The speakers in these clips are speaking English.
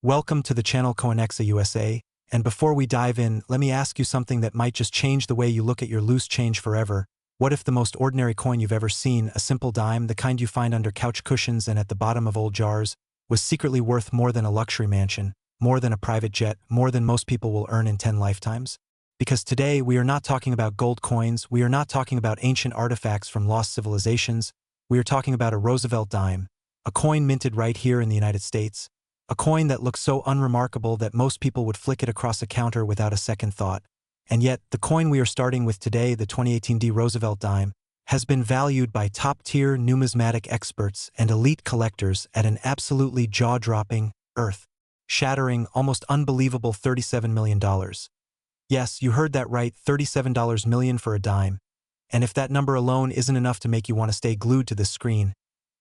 Welcome to the channel Coinexa USA, and before we dive in, let me ask you something that might just change the way you look at your loose change forever. What if the most ordinary coin you've ever seen, a simple dime, the kind you find under couch cushions and at the bottom of old jars, was secretly worth more than a luxury mansion, more than a private jet, more than most people will earn in 10 lifetimes? Because today we are not talking about gold coins, we are not talking about ancient artifacts from lost civilizations, we are talking about a Roosevelt dime, a coin minted right here in the United States. A coin that looks so unremarkable that most people would flick it across a counter without a second thought. And yet, the coin we are starting with today, the 2018 Roosevelt Dime, has been valued by top-tier numismatic experts and elite collectors at an absolutely jaw-dropping, earth-shattering, almost unbelievable $37 million. Yes, you heard that right, $37 million for a dime. And if that number alone isn't enough to make you want to stay glued to this screen,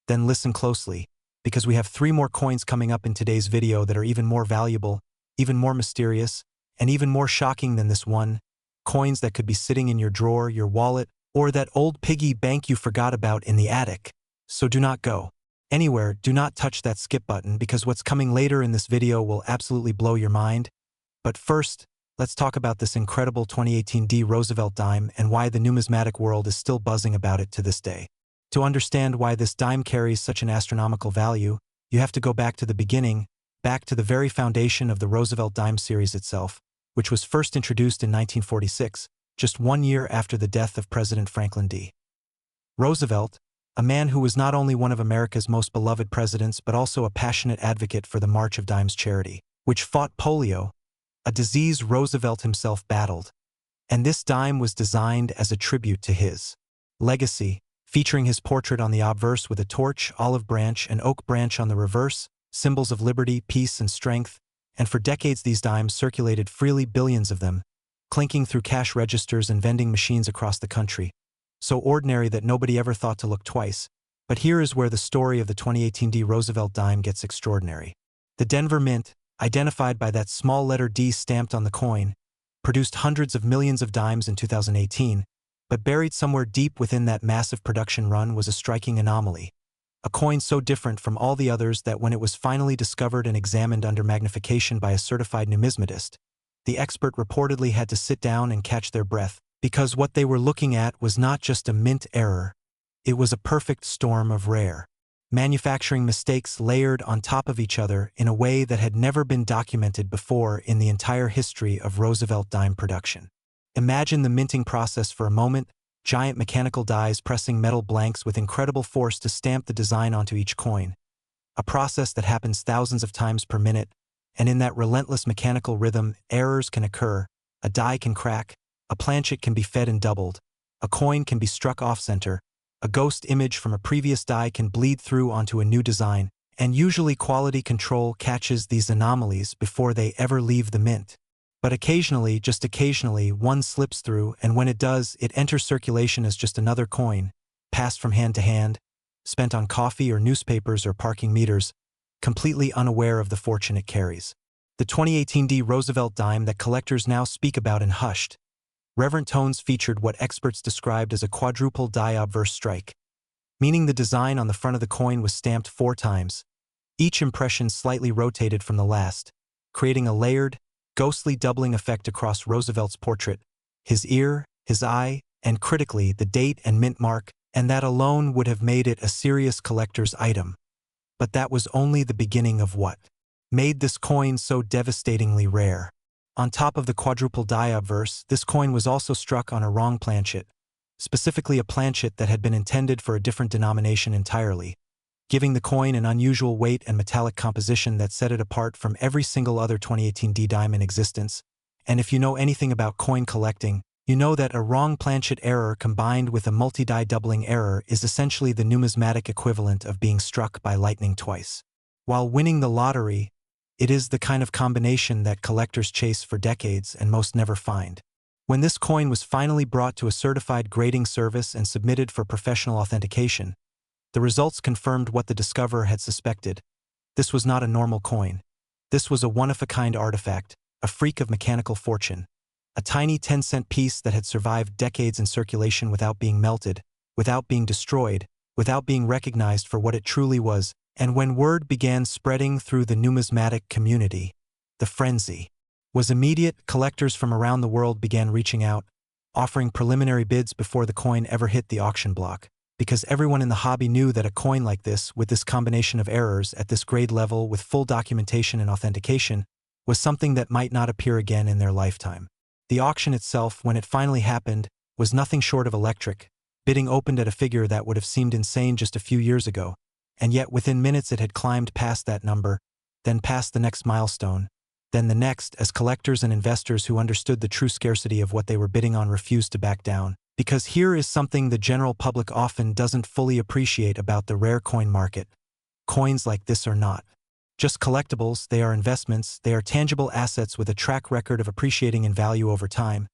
then listen closely, because we have 3 more coins coming up in today's video that are even more valuable, even more mysterious, and even more shocking than this one. Coins that could be sitting in your drawer, your wallet, or that old piggy bank you forgot about in the attic. So do not go anywhere, do not touch that skip button, because what's coming later in this video will absolutely blow your mind. But first, let's talk about this incredible 2018 Roosevelt dime and why the numismatic world is still buzzing about it to this day. To understand why this dime carries such an astronomical value, you have to go back to the beginning, back to the very foundation of the Roosevelt Dime series itself, which was first introduced in 1946, just 1 year after the death of President Franklin D. Roosevelt, a man who was not only one of America's most beloved presidents but also a passionate advocate for the March of Dimes charity, which fought polio, a disease Roosevelt himself battled. And this dime was designed as a tribute to his legacy, featuring his portrait on the obverse with a torch, olive branch, and oak branch on the reverse, symbols of liberty, peace, and strength, and for decades these dimes circulated freely, billions of them, clinking through cash registers and vending machines across the country. So ordinary that nobody ever thought to look twice. But here is where the story of the 2018 Roosevelt dime gets extraordinary. The Denver Mint, identified by that small letter D stamped on the coin, produced hundreds of millions of dimes in 2018, but buried somewhere deep within that massive production run was a striking anomaly. A coin so different from all the others that when it was finally discovered and examined under magnification by a certified numismatist, the expert reportedly had to sit down and catch their breath, because what they were looking at was not just a mint error, it was a perfect storm of rare manufacturing mistakes layered on top of each other in a way that had never been documented before in the entire history of Roosevelt dime production. Imagine the minting process for a moment, giant mechanical dies pressing metal blanks with incredible force to stamp the design onto each coin. A process that happens thousands of times per minute, and in that relentless mechanical rhythm, errors can occur, a die can crack, a planchet can be fed and doubled, a coin can be struck off-center, a ghost image from a previous die can bleed through onto a new design, and usually quality control catches these anomalies before they ever leave the mint. But occasionally, just occasionally, one slips through, and when it does, it enters circulation as just another coin, passed from hand to hand, spent on coffee or newspapers or parking meters, completely unaware of the fortune it carries. The 2018 Roosevelt dime that collectors now speak about in hushed, reverent tones featured what experts described as a quadruple die obverse strike, meaning the design on the front of the coin was stamped 4 times, each impression slightly rotated from the last, creating a layered, ghostly doubling effect across Roosevelt's portrait, his ear, his eye, and critically, the date and mint mark, and that alone would have made it a serious collector's item. But that was only the beginning of what made this coin so devastatingly rare. On top of the quadruple die obverse, this coin was also struck on a wrong planchet, specifically a planchet that had been intended for a different denomination entirely, giving the coin an unusual weight and metallic composition that set it apart from every single other 2018 dime in existence. And if you know anything about coin collecting, you know that a wrong planchet error combined with a multi-die doubling error is essentially the numismatic equivalent of being struck by lightning twice. While winning the lottery, it is the kind of combination that collectors chase for decades and most never find. When this coin was finally brought to a certified grading service and submitted for professional authentication, the results confirmed what the discoverer had suspected. This was not a normal coin. This was a one-of-a-kind artifact, a freak of mechanical fortune. A tiny 10-cent piece that had survived decades in circulation without being melted, without being destroyed, without being recognized for what it truly was, And when word began spreading through the numismatic community, the frenzy was immediate. Collectors from around the world began reaching out, offering preliminary bids before the coin ever hit the auction block, because everyone in the hobby knew that a coin like this, with this combination of errors at this grade level with full documentation and authentication, was something that might not appear again in their lifetime. The auction itself, when it finally happened, was nothing short of electric. Bidding opened at a figure that would have seemed insane just a few years ago, and yet within minutes it had climbed past that number, then past the next milestone, then the next, as collectors and investors who understood the true scarcity of what they were bidding on refused to back down. Because here is something the general public often doesn't fully appreciate about the rare coin market. Coins like this are not just collectibles, they are investments, they are tangible assets with a track record of appreciating in value over time.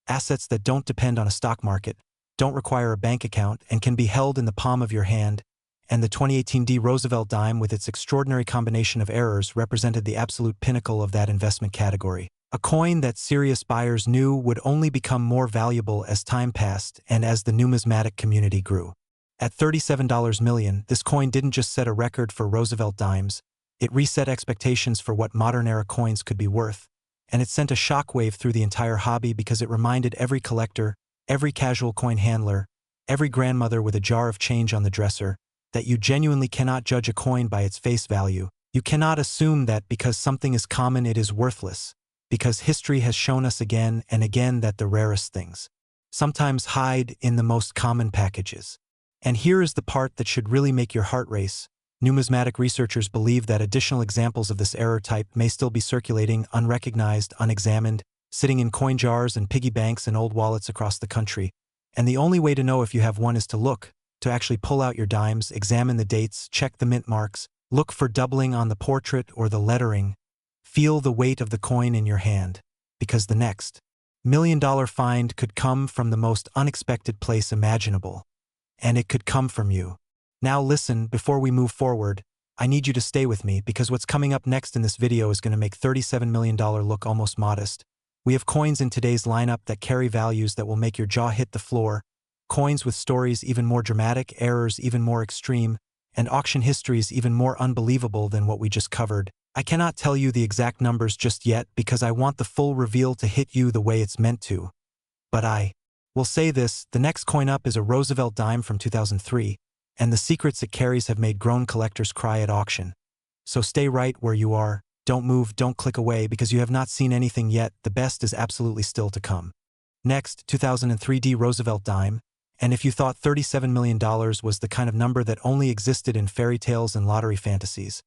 Assets that don't depend on a stock market, don't require a bank account, and can be held in the palm of your hand. And the 2018 Roosevelt Dime, with its extraordinary combination of errors, represented the absolute pinnacle of that investment category. A coin that serious buyers knew would only become more valuable as time passed and as the numismatic community grew. At $37 million, this coin didn't just set a record for Roosevelt Dimes, it reset expectations for what modern-era coins could be worth, and it sent a shockwave through the entire hobby because it reminded every collector, every casual coin handler, every grandmother with a jar of change on the dresser, that you genuinely cannot judge a coin by its face value. You cannot assume that because something is common it is worthless, because history has shown us again and again that the rarest things sometimes hide in the most common packages. And here is the part that should really make your heart race. Numismatic researchers believe that additional examples of this error type may still be circulating, unrecognized, unexamined, sitting in coin jars and piggy banks and old wallets across the country. And the only way to know if you have one is to look, to actually pull out your dimes, examine the dates, check the mint marks, look for doubling on the portrait or the lettering, feel the weight of the coin in your hand, because the next million-dollar find could come from the most unexpected place imaginable. And it could come from you. Now listen, before we move forward, I need you to stay with me because what's coming up next in this video is going to make $37 million look almost modest. We have coins in today's lineup that carry values that will make your jaw hit the floor, coins with stories even more dramatic, errors even more extreme, and auction histories even more unbelievable than what we just covered. I cannot tell you the exact numbers just yet because I want the full reveal to hit you the way it's meant to. But I will say this, the next coin up is a Roosevelt Dime from 2003, and the secrets it carries have made grown collectors cry at auction. So stay right where you are, don't move, don't click away because you have not seen anything yet, the best is absolutely still to come. Next, 2003 Roosevelt Dime, and if you thought $37 million was the kind of number that only existed in fairy tales and lottery fantasies,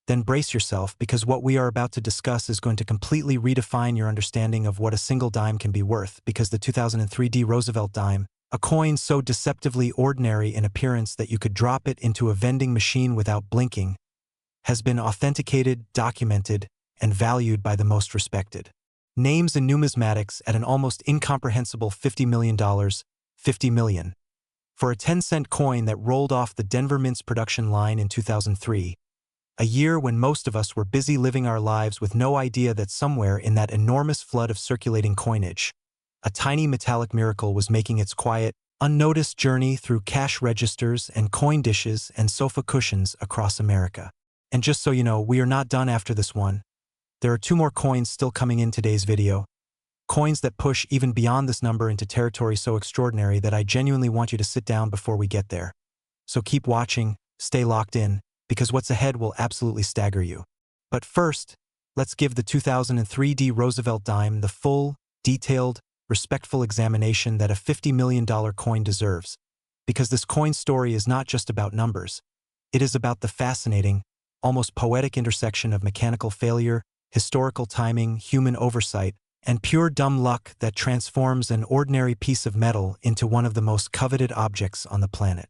then brace yourself because what we are about to discuss is going to completely redefine your understanding of what a single dime can be worth because the 2003 Roosevelt Dime, a coin so deceptively ordinary in appearance that you could drop it into a vending machine without blinking, has been authenticated, documented, and valued by the most respected names in numismatics at an almost incomprehensible $50 million, $50 million, for a 10-cent coin that rolled off the Denver Mint's production line in 2003, a year when most of us were busy living our lives with no idea that somewhere in that enormous flood of circulating coinage, a tiny metallic miracle was making its quiet, unnoticed journey through cash registers and coin dishes and sofa cushions across America. And just so you know, we are not done after this one. There are 2 more coins still coming in today's video. Coins that push even beyond this number into territory so extraordinary that I genuinely want you to sit down before we get there. So keep watching, stay locked in, because what's ahead will absolutely stagger you. But first, let's give the 2003 Roosevelt Dime the full, detailed, respectful examination that a $50 million coin deserves, because this coin story is not just about numbers. It is about the fascinating, almost poetic intersection of mechanical failure, historical timing, human oversight, and pure dumb luck that transforms an ordinary piece of metal into one of the most coveted objects on the planet.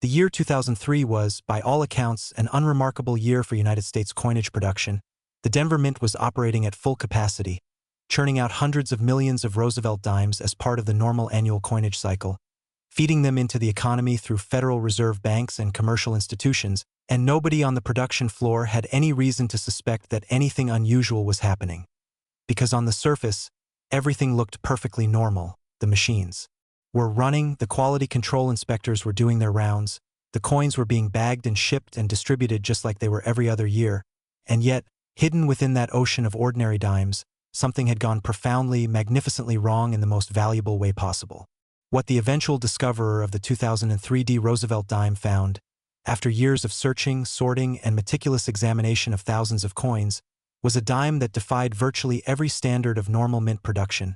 The year 2003 was, by all accounts, an unremarkable year for United States coinage production. The Denver Mint was operating at full capacity, churning out hundreds of millions of Roosevelt Dimes as part of the normal annual coinage cycle, feeding them into the economy through Federal Reserve banks and commercial institutions, and nobody on the production floor had any reason to suspect that anything unusual was happening. Because on the surface, everything looked perfectly normal. The machines were running, the quality control inspectors were doing their rounds, The coins were being bagged and shipped and distributed just like they were every other year, and yet, hidden within that ocean of ordinary dimes, something had gone profoundly, magnificently wrong in the most valuable way possible. What the eventual discoverer of the 2003 Roosevelt Dime found, after years of searching, sorting, and meticulous examination of thousands of coins, was a dime that defied virtually every standard of normal mint production.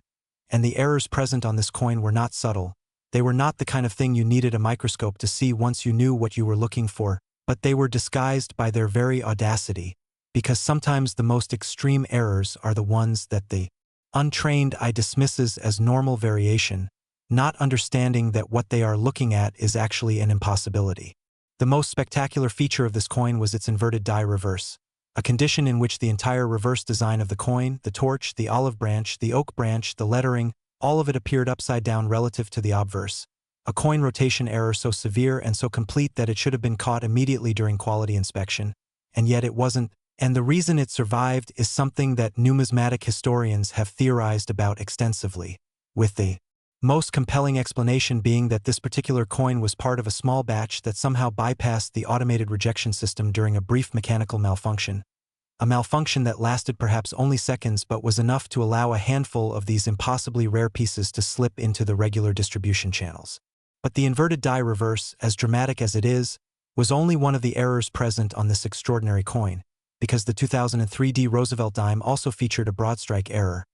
And the errors present on this coin were not subtle. They were not the kind of thing you needed a microscope to see once you knew what you were looking for, but they were disguised by their very audacity, because sometimes the most extreme errors are the ones that the untrained eye dismisses as normal variation, not understanding that what they are looking at is actually an impossibility. The most spectacular feature of this coin was its inverted die reverse, a condition in which the entire reverse design of the coin, the torch, the olive branch, the oak branch, the lettering, all of it appeared upside down relative to the obverse. A coin rotation error so severe and so complete that it should have been caught immediately during quality inspection, and yet it wasn't, and the reason it survived is something that numismatic historians have theorized about extensively, with the most compelling explanation being that this particular coin was part of a small batch that somehow bypassed the automated rejection system during a brief mechanical malfunction. A malfunction that lasted perhaps only seconds but was enough to allow a handful of these impossibly rare pieces to slip into the regular distribution channels. But the inverted die reverse, as dramatic as it is, was only one of the errors present on this extraordinary coin, because the 2003 Roosevelt Dime also featured a broadstrike error,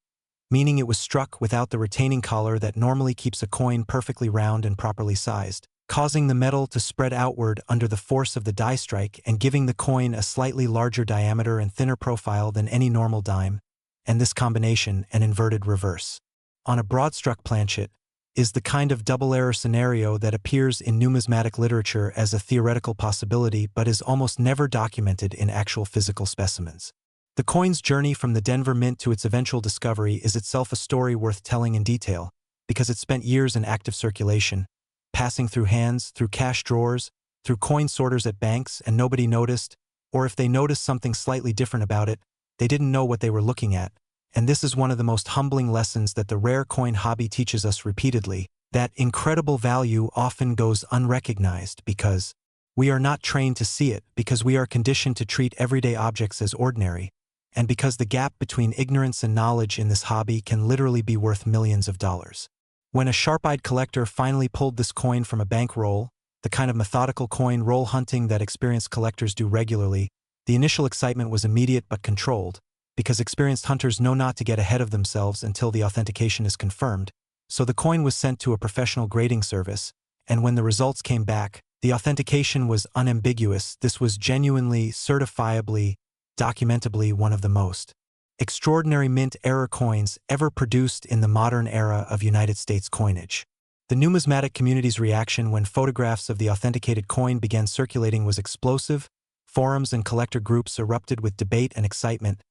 meaning it was struck without the retaining collar that normally keeps a coin perfectly round and properly sized, causing the metal to spread outward under the force of the die strike and giving the coin a slightly larger diameter and thinner profile than any normal dime, and this combination, an inverted reverse, on a broad-struck planchet, is the kind of double-error scenario that appears in numismatic literature as a theoretical possibility but is almost never documented in actual physical specimens. The coin's journey from the Denver Mint to its eventual discovery is itself a story worth telling in detail, because it spent years in active circulation, passing through hands, through cash drawers, through coin sorters at banks, and nobody noticed, or if they noticed something slightly different about it, they didn't know what they were looking at. And this is one of the most humbling lessons that the rare coin hobby teaches us repeatedly, that incredible value often goes unrecognized because we are not trained to see it, because we are conditioned to treat everyday objects as ordinary, and because the gap between ignorance and knowledge in this hobby can literally be worth millions of dollars. When a sharp-eyed collector finally pulled this coin from a bankroll, the kind of methodical coin roll hunting that experienced collectors do regularly, the initial excitement was immediate but controlled, because experienced hunters know not to get ahead of themselves until the authentication is confirmed, so the coin was sent to a professional grading service, and when the results came back, the authentication was unambiguous. This was genuinely, certifiably, documentably one of the most extraordinary mint error coins ever produced in the modern era of United States coinage. The numismatic community's reaction when photographs of the authenticated coin began circulating was explosive. Forums and collector groups erupted with debate and excitement.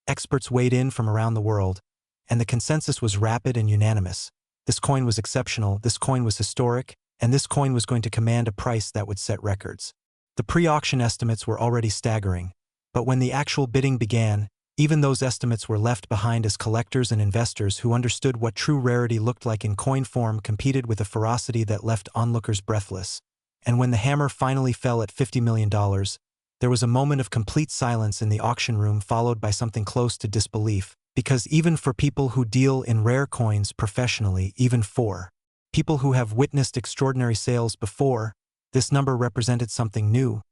Experts weighed in from around the world, and the consensus was rapid and unanimous. This coin was exceptional, this coin was historic, and this coin was going to command a price that would set records. The pre-auction estimates were already staggering, but when the actual bidding began, even those estimates were left behind as collectors and investors who understood what true rarity looked like in coin form competed with a ferocity that left onlookers breathless. And when the hammer finally fell at $50 million, there was a moment of complete silence in the auction room followed by something close to disbelief, because even for people who deal in rare coins professionally, even for people who have witnessed extraordinary sales before, this number represented something new,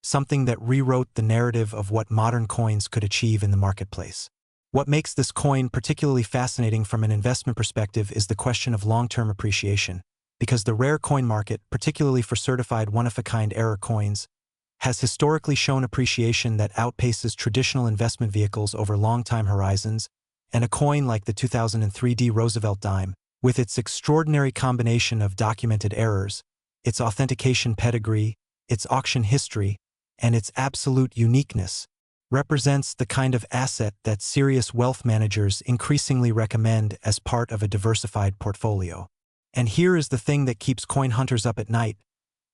something that rewrote the narrative of what modern coins could achieve in the marketplace. What makes this coin particularly fascinating from an investment perspective is the question of long-term appreciation, because the rare coin market, particularly for certified one-of-a-kind error coins, has historically shown appreciation that outpaces traditional investment vehicles over long time horizons, and a coin like the 2003 Roosevelt Dime, with its extraordinary combination of documented errors, its authentication pedigree, its auction history, and its absolute uniqueness, represents the kind of asset that serious wealth managers increasingly recommend as part of a diversified portfolio. And here is the thing that keeps coin hunters up at night.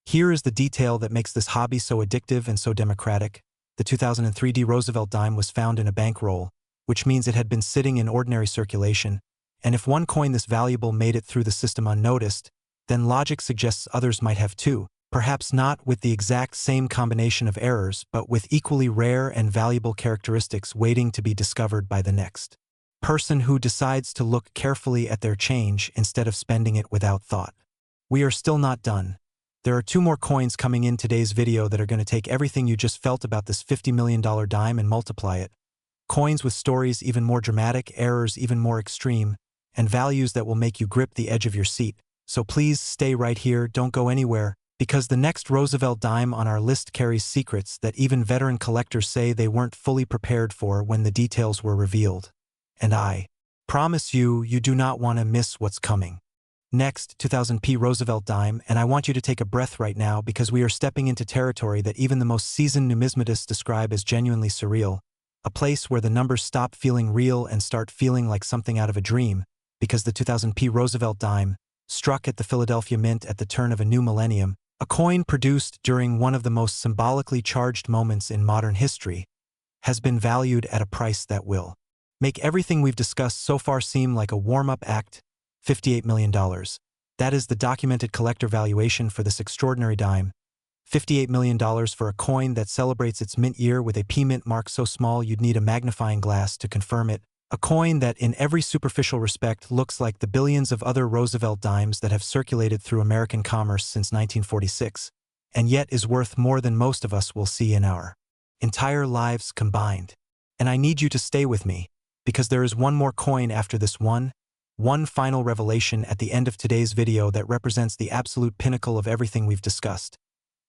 Here is the detail that makes this hobby so addictive and so democratic. The 2003 Roosevelt Dime was found in a bankroll, which means it had been sitting in ordinary circulation, and if one coin this valuable made it through the system unnoticed, then logic suggests others might have too, Perhaps not with the exact same combination of errors, but with equally rare and valuable characteristics waiting to be discovered by the next person who decides to look carefully at their change instead of spending it without thought. We are still not done. There are 2 more coins coming in today's video that are going to take everything you just felt about this $50 million dime and multiply it. Coins with stories even more dramatic, errors even more extreme, and values that will make you grip the edge of your seat. So please stay right here, don't go anywhere, because the next Roosevelt dime on our list carries secrets that even veteran collectors say they weren't fully prepared for when the details were revealed. And I promise you, you do not want to miss what's coming. Next, 2000p Roosevelt dime, and I want you to take a breath right now because we are stepping into territory that even the most seasoned numismatists describe as genuinely surreal, a place where the numbers stop feeling real and start feeling like something out of a dream, because the 2000p Roosevelt dime, struck at the Philadelphia Mint at the turn of a new millennium, a coin produced during one of the most symbolically charged moments in modern history, has been valued at a price that will make everything we've discussed so far seem like a warm-up act. $58 million. That is the documented collector valuation for this extraordinary dime. $58 million for a coin that celebrates its mint year with a P-mint mark so small you'd need a magnifying glass to confirm it. A coin that in every superficial respect looks like the billions of other Roosevelt dimes that have circulated through American commerce since 1946, and yet is worth more than most of us will see in our entire lives combined. And I need you to stay with me, because there is one more coin after this one final revelation at the end of today's video that represents the absolute pinnacle of everything we've discussed.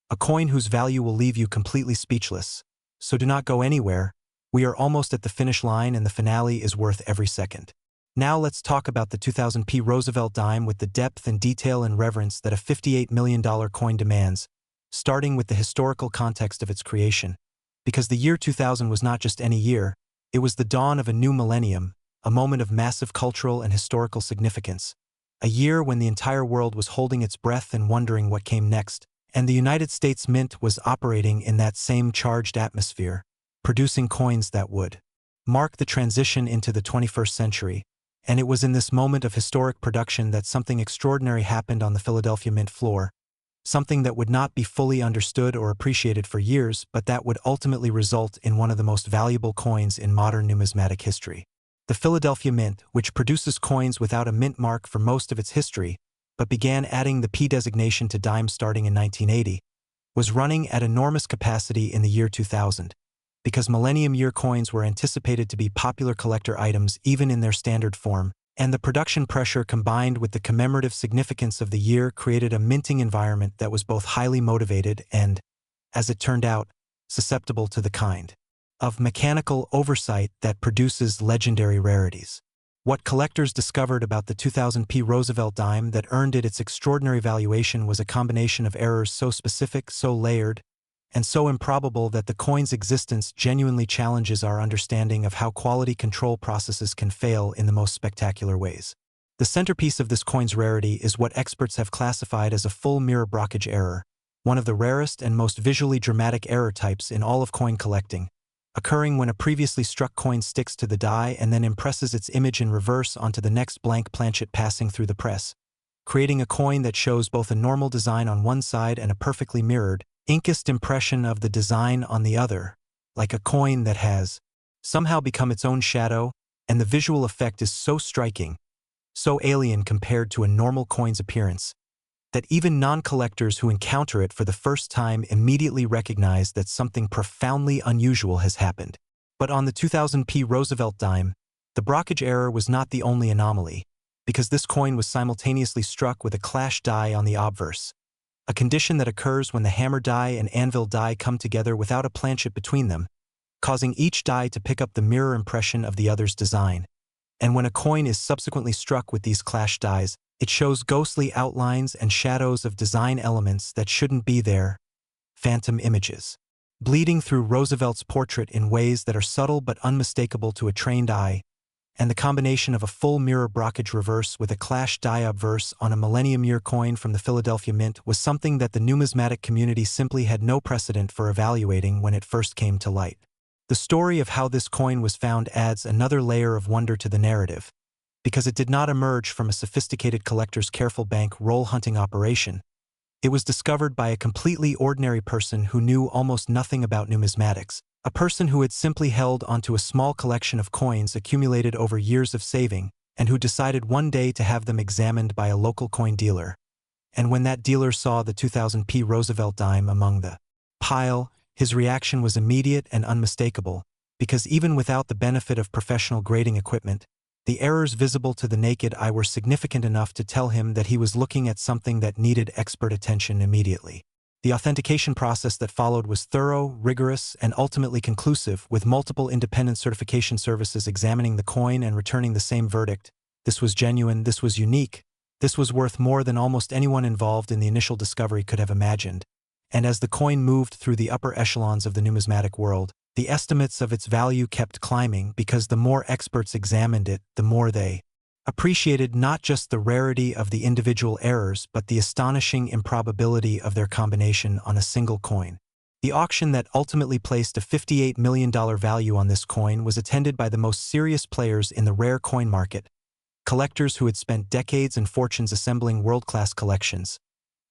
A coin whose value will leave you completely speechless. So do not go anywhere. We are almost at the finish line and the finale is worth every second. Now let's talk about the 2000p Roosevelt dime with the depth and detail and reverence that a $58 million coin demands, starting with the historical context of its creation. Because the year 2000 was not just any year, it was the dawn of a new millennium, a moment of massive cultural and historical significance. A year when the entire world was holding its breath and wondering what came next, and the United States Mint was operating in that same charged atmosphere, producing coins that would mark the transition into the 21st century. And it was in this moment of historic production that something extraordinary happened on the Philadelphia Mint floor, something that would not be fully understood or appreciated for years, but that would ultimately result in one of the most valuable coins in modern numismatic history. The Philadelphia Mint, which produces coins without a mint mark for most of its history, but began adding the P designation to dimes starting in 1980, was running at enormous capacity in the year 2000, because Millennium Year coins were anticipated to be popular collector items even in their standard form, and the production pressure combined with the commemorative significance of the year created a minting environment that was both highly motivated and, as it turned out, susceptible to the kind of mechanical oversight that produces legendary rarities. What collectors discovered about the 2000p Roosevelt dime that earned it its extraordinary valuation was a combination of errors so specific, so layered, and so improbable that the coin's existence genuinely challenges our understanding of how quality control processes can fail in the most spectacular ways. The centerpiece of this coin's rarity is what experts have classified as a full mirror brockage error, one of the rarest and most visually dramatic error types in all of coin collecting, occurring when a previously struck coin sticks to the die and then impresses its image in reverse onto the next blank planchet passing through the press, creating a coin that shows both a normal design on one side and a perfectly mirrored, inkest impression of the design on the other, like a coin that has somehow become its own shadow, and the visual effect is so striking, so alien compared to a normal coin's appearance, that even non-collectors who encounter it for the first time immediately recognize that something profoundly unusual has happened. But on the 2000p Roosevelt dime, the brockage error was not the only anomaly, because this coin was simultaneously struck with a clash die on the obverse, a condition that occurs when the hammer die and anvil die come together without a planchet between them, causing each die to pick up the mirror impression of the other's design. And when a coin is subsequently struck with these clash dies, it shows ghostly outlines and shadows of design elements that shouldn't be there, phantom images, bleeding through Roosevelt's portrait in ways that are subtle but unmistakable to a trained eye, and the combination of a full mirror brockage reverse with a clash die obverse on a Millennium Year coin from the Philadelphia Mint was something that the numismatic community simply had no precedent for evaluating when it first came to light. The story of how this coin was found adds another layer of wonder to the narrative, because it did not emerge from a sophisticated collector's careful bank roll hunting operation, It was discovered by a completely ordinary person who knew almost nothing about numismatics, a person who had simply held onto a small collection of coins accumulated over years of saving, and who decided one day to have them examined by a local coin dealer. And when that dealer saw the 2000p Roosevelt Dime among the pile, his reaction was immediate and unmistakable, because even without the benefit of professional grading equipment, the errors visible to the naked eye were significant enough to tell him that he was looking at something that needed expert attention immediately. The authentication process that followed was thorough, rigorous, and ultimately conclusive, with multiple independent certification services examining the coin and returning the same verdict. This was genuine, this was unique, this was worth more than almost anyone involved in the initial discovery could have imagined. And as the coin moved through the upper echelons of the numismatic world, the estimates of its value kept climbing because the more experts examined it, the more they appreciated not just the rarity of the individual errors but the astonishing improbability of their combination on a single coin. The auction that ultimately placed a $58 million value on this coin was attended by the most serious players in the rare coin market, collectors who had spent decades and fortunes assembling world-class collections,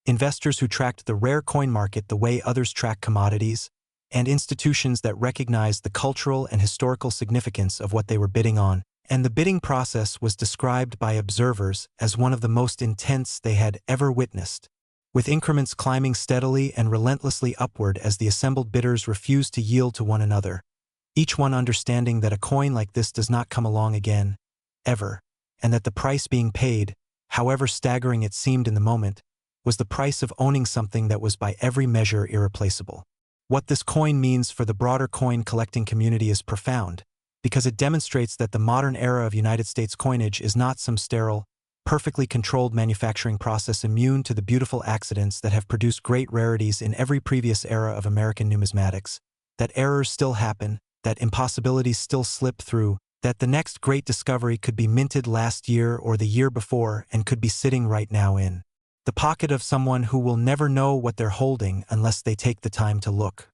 investors who tracked the rare coin market the way others track commodities, and institutions that recognized the cultural and historical significance of what they were bidding on. And the bidding process was described by observers as one of the most intense they had ever witnessed, with increments climbing steadily and relentlessly upward as the assembled bidders refused to yield to one another, each one understanding that a coin like this does not come along again, ever, and that the price being paid, however staggering it seemed in the moment, was the price of owning something that was by every measure irreplaceable. What this coin means for the broader coin collecting community is profound, because it demonstrates that the modern era of United States coinage is not some sterile, perfectly controlled manufacturing process immune to the beautiful accidents that have produced great rarities in every previous era of American numismatics, that errors still happen, that impossibilities still slip through, that the next great discovery could be minted last year or the year before and could be sitting right now in the pocket of someone who will never know what they're holding unless they take the time to look.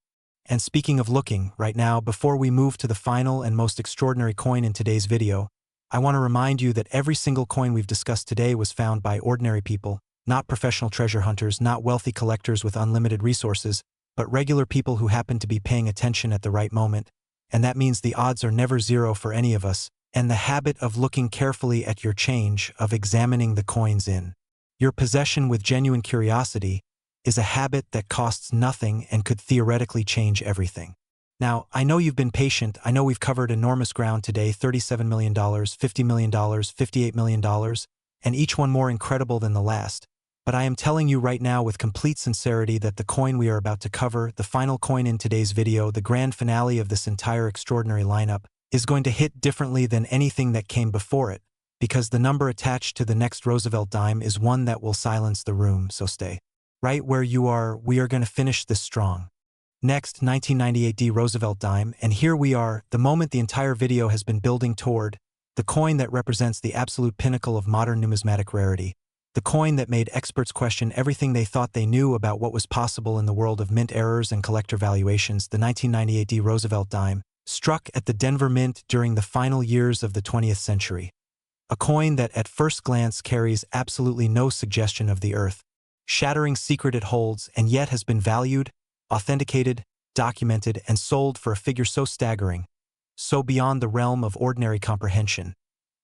And speaking of looking, right now, before we move to the final and most extraordinary coin in today's video, I want to remind you that every single coin we've discussed today was found by ordinary people, not professional treasure hunters, not wealthy collectors with unlimited resources, but regular people who happen to be paying attention at the right moment. And that means the odds are never zero for any of us, and the habit of looking carefully at your change, of examining the coins in your possession with genuine curiosity, is a habit that costs nothing and could theoretically change everything. Now, I know you've been patient. I know we've covered enormous ground today, $37 million, $50 million, $58 million, and each one more incredible than the last. But I am telling you right now with complete sincerity that the coin we are about to cover, the final coin in today's video, the grand finale of this entire extraordinary lineup, is going to hit differently than anything that came before it, because the number attached to the next Roosevelt Dime is one that will silence the room, so stay right where you are. We are going to finish this strong. Next, 1998 Roosevelt Dime, and here we are, the moment the entire video has been building toward, the coin that represents the absolute pinnacle of modern numismatic rarity, the coin that made experts question everything they thought they knew about what was possible in the world of mint errors and collector valuations. The 1998 Roosevelt Dime struck at the Denver Mint during the final years of the 20th century. A coin that at first glance carries absolutely no suggestion of the earth, shattering secret it holds, and yet has been valued, authenticated, documented, and sold for a figure so staggering, so beyond the realm of ordinary comprehension,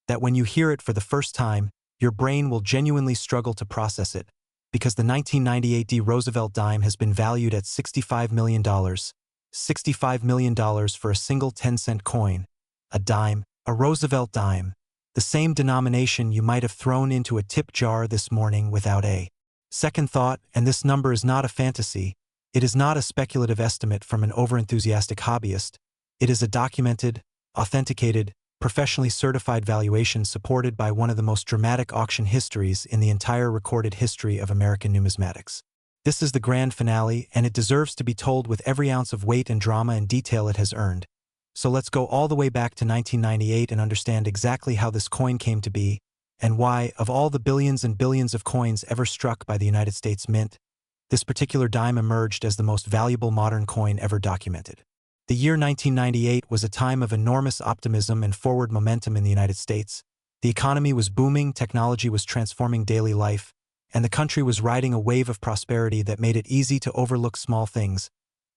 that when you hear it for the first time, your brain will genuinely struggle to process it, because the 1998 Roosevelt Dime has been valued at $65 million. $65 million for a single 10-cent coin, a dime, a Roosevelt Dime, the same denomination you might have thrown into a tip jar this morning without a second thought. And this number is not a fantasy. It is not a speculative estimate from an overenthusiastic hobbyist. It is a documented, authenticated, professionally certified valuation supported by one of the most dramatic auction histories in the entire recorded history of American numismatics. This is the grand finale, and it deserves to be told with every ounce of weight and drama and detail it has earned. So let's go all the way back to 1998 and understand exactly how this coin came to be, and why, of all the billions and billions of coins ever struck by the United States Mint, this particular dime emerged as the most valuable modern coin ever documented. The year 1998 was a time of enormous optimism and forward momentum in the United States. The economy was booming, technology was transforming daily life, and the country was riding a wave of prosperity that made it easy to overlook small things,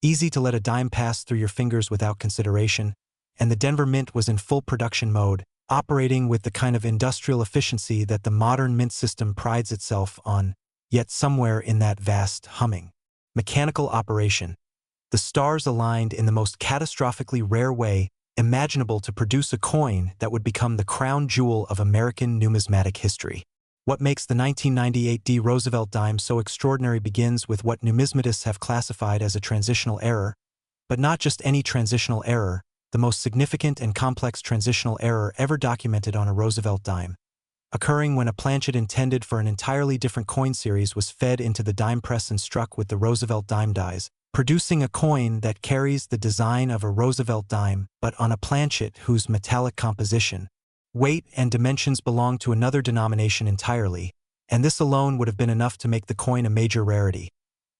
easy to let a dime pass through your fingers without consideration, and the Denver Mint was in full production mode, operating with the kind of industrial efficiency that the modern mint system prides itself on, yet somewhere in that vast humming mechanical operation, the stars aligned in the most catastrophically rare way imaginable to produce a coin that would become the crown jewel of American numismatic history. What makes the 1998 D Roosevelt Dime so extraordinary begins with what numismatists have classified as a transitional error, but not just any transitional error, the most significant and complex transitional error ever documented on a Roosevelt dime, occurring when a planchet intended for an entirely different coin series was fed into the dime press and struck with the Roosevelt dime dies, producing a coin that carries the design of a Roosevelt dime but on a planchet whose metallic composition, weight, and dimensions belong to another denomination entirely, and this alone would have been enough to make the coin a major rarity.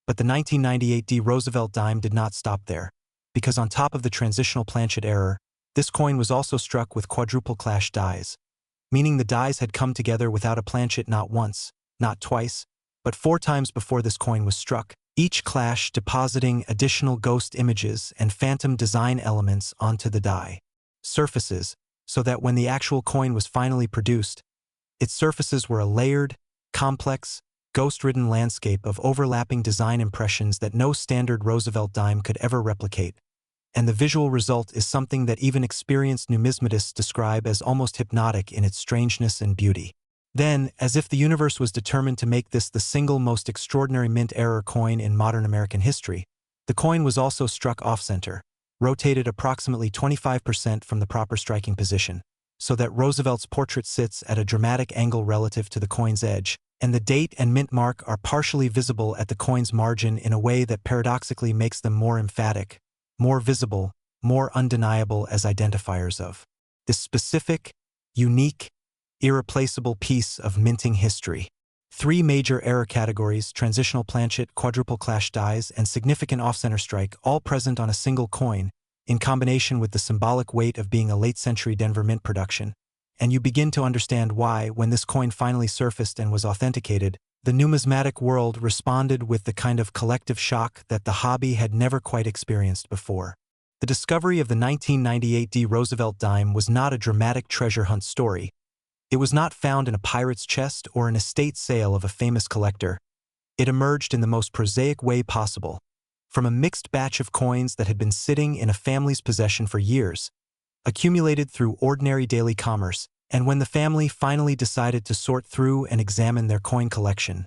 But the 1998 D Roosevelt dime did not stop there, because on top of the transitional planchet error, this coin was also struck with quadruple clash dies, meaning the dies had come together without a planchet not once, not twice, but 4 times before this coin was struck, each clash depositing additional ghost images and phantom design elements onto the die surfaces, so that when the actual coin was finally produced, its surfaces were a layered, complex, ghost-ridden landscape of overlapping design impressions that no standard Roosevelt dime could ever replicate, and the visual result is something that even experienced numismatists describe as almost hypnotic in its strangeness and beauty. Then, as if the universe was determined to make this the single most extraordinary mint error coin in modern American history, the coin was also struck off-center, rotated approximately 25% from the proper striking position, so that Roosevelt's portrait sits at a dramatic angle relative to the coin's edge, and the date and mint mark are partially visible at the coin's margin in a way that paradoxically makes them more emphatic, more visible, more undeniable as identifiers of this specific, unique, irreplaceable piece of minting history. 3 major error categories, transitional planchet, quadruple clash dies, and significant off-center strike, all present on a single coin, in combination with the symbolic weight of being a late-century Denver Mint production, and you begin to understand why, when this coin finally surfaced and was authenticated, the numismatic world responded with the kind of collective shock that the hobby had never quite experienced before. The discovery of the 1998 D Roosevelt dime was not a dramatic treasure hunt story. It was not found in a pirate's chest or an estate sale of a famous collector. It emerged in the most prosaic way possible, from a mixed batch of coins that had been sitting in a family's possession for years, accumulated through ordinary daily commerce, and when the family finally decided to sort through and examine their coin collection,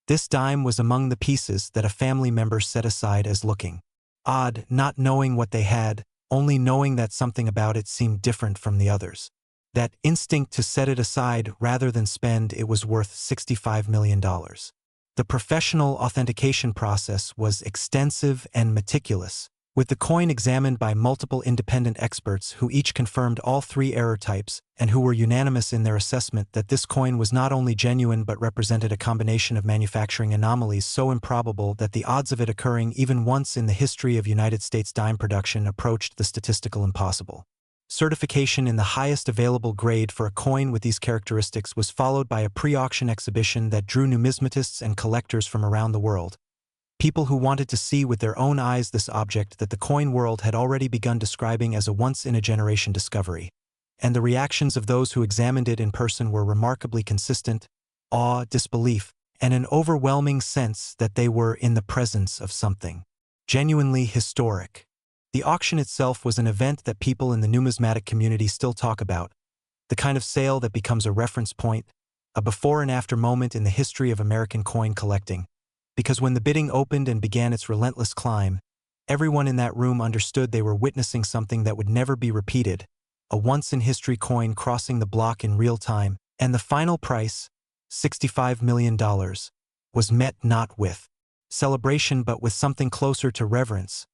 this dime was among the pieces that a family member set aside as looking odd, not knowing what they had, only knowing that something about it seemed different from the others. That instinct to set it aside rather than spend it was worth $65 million. The professional authentication process was extensive and meticulous, with the coin examined by multiple independent experts who each confirmed all 3 error types and who were unanimous in their assessment that this coin was not only genuine but represented a combination of manufacturing anomalies so improbable that the odds of it occurring even once in the history of United States dime production approached the statistical impossible. Certification in the highest available grade for a coin with these characteristics was followed by a pre-auction exhibition that drew numismatists and collectors from around the world, people who wanted to see with their own eyes this object that the coin world had already begun describing as a once-in-a-generation discovery. And the reactions of those who examined it in person were remarkably consistent: awe, disbelief, and an overwhelming sense that they were in the presence of something genuinely historic. The auction itself was an event that people in the numismatic community still talk about, the kind of sale that becomes a reference point, a before and after moment in the history of American coin collecting, because when the bidding opened and began its relentless climb, everyone in that room understood they were witnessing something that would never be repeated, a once-in-history coin crossing the block in real time, and the final price, $65 million, was met not with celebration but with something closer to reverence,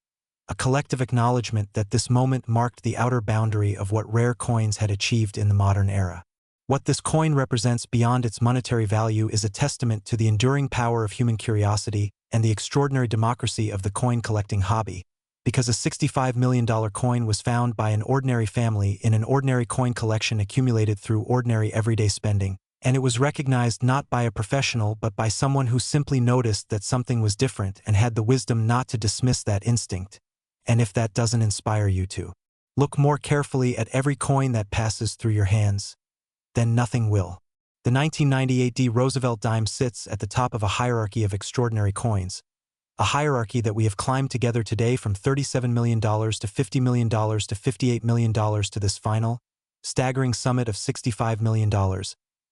a collective acknowledgement that this moment marked the outer boundary of what rare coins had achieved in the modern era. What this coin represents beyond its monetary value is a testament to the enduring power of human curiosity and the extraordinary democracy of the coin collecting hobby, because a $65 million coin was found by an ordinary family in an ordinary coin collection accumulated through ordinary everyday spending, And it was recognized not by a professional but by someone who simply noticed that something was different and had the wisdom not to dismiss that instinct. And if that doesn't inspire you to look more carefully at every coin that passes through your hands, then nothing will. The 1998 Roosevelt Dime sits at the top of a hierarchy of extraordinary coins, a hierarchy that we have climbed together today from $37 million to $50 million to $58 million to this final, staggering summit of $65 million.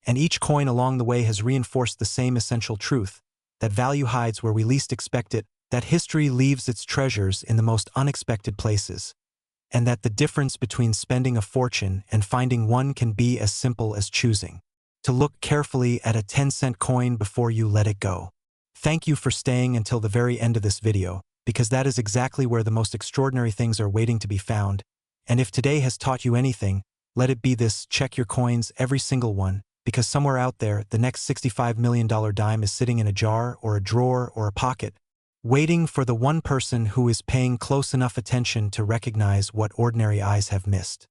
And each coin along the way has reinforced the same essential truth, that value hides where we least expect it, that history leaves its treasures in the most unexpected places, and that the difference between spending a fortune and finding one can be as simple as choosing to look carefully at a 10-cent coin before you let it go. Thank you for staying until the very end of this video, because that is exactly where the most extraordinary things are waiting to be found. And if today has taught you anything, let it be this: check your coins, every single one, because somewhere out there, the next $65 million dime is sitting in a jar or a drawer or a pocket, waiting for the one person who is paying close enough attention to recognize what ordinary eyes have missed.